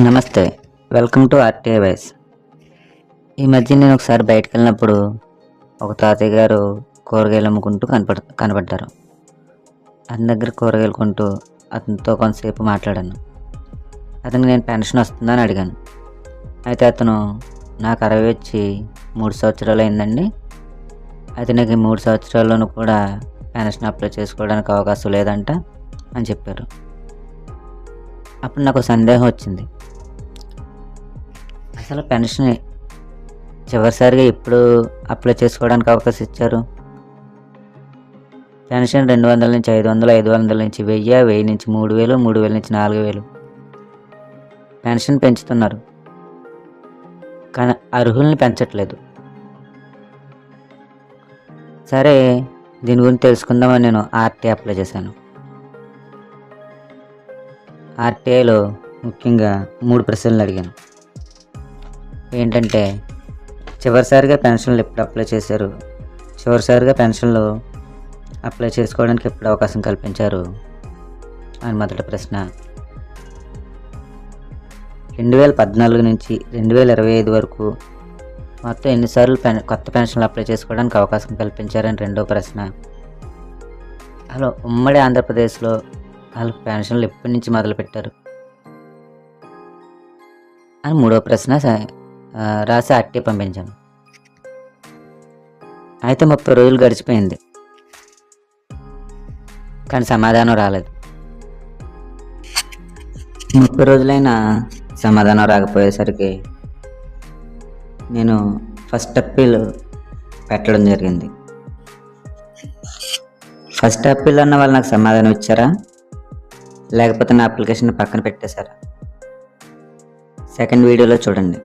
నమస్తే, welcome to RTI voice. ఈ మధ్య నేను ఒకసారి బయటకు వెళ్ళినప్పుడు ఒక తాతయ్య గారు కూరగాయలు అమ్ముకుంటూ కనపడ్డారు. అతని దగ్గర కూరగాయలు కొంటూ అతనితో కొంతసేపు మాట్లాడాను. అతనికి నేను పెన్షన్ వస్తుందని అడిగాను. అయితే అతను నాకు 60 వచ్చి 3 సంవత్సరాలు అయిందండి, అయితే నాకు ఈ 3 సంవత్సరాల్లోనూ కూడా పెన్షన్ అప్లై చేసుకోవడానికి అవకాశం లేదంట అని చెప్పారు. అప్పుడు నాకు సందేహం వచ్చింది, అసలు పెన్షన్ చివరిసారిగా ఎప్పుడు అప్లై చేసుకోవడానికి అవకాశం ఇచ్చారు? పెన్షన్ 200 నుంచి 500, 500 నుంచి 1000, 1000 నుంచి 3000, 3000 నుంచి 4000 పెన్షన్ పెంచుతున్నారు, కానీ అర్హుల్ని పెంచట్లేదు. సరే, దీని గురించి తెలుసుకుందామని నేను ఆర్టీఐ అప్లై చేశాను. ఆర్టీఐలో ముఖ్యంగా 3 ప్రశ్నలు అడిగాను. ఏంటంటే, చివరిసారిగా పెన్షన్లు ఎప్పుడు అప్లై చేశారు, చివరిసారిగా పెన్షన్లు అప్లై చేసుకోవడానికి ఎప్పుడు అవకాశం కల్పించారు అని మొదటి ప్రశ్న. 2014 నుంచి 2025 వరకు మొత్తం ఎన్నిసార్లు కొత్త పెన్షన్లు అప్లై చేసుకోవడానికి అవకాశం కల్పించారని రెండో ప్రశ్న. అలా ఉమ్మడి ఆంధ్రప్రదేశ్లో వాళ్ళు పెన్షన్లు ఎప్పటి నుంచి మొదలుపెట్టారు అని మూడో ప్రశ్న రాసి ఆర్టీఐ పంపించాను. అయితే 30 రోజులు గడిచిపోయింది, కానీ సమాధానం రాలేదు. 30 రోజులైనా సమాధానం రాకపోయేసరికి నేను ఫస్ట్ అప్పీల్ పెట్టడం జరిగింది. ఫస్ట్ అప్పీల్ అన్న వాళ్ళు నాకు సమాధానం ఇచ్చారా, లేకపోతే నా అప్లికేషన్ పక్కన పెట్టేశారా? సెకండ్ వీడియోలో చూడండి.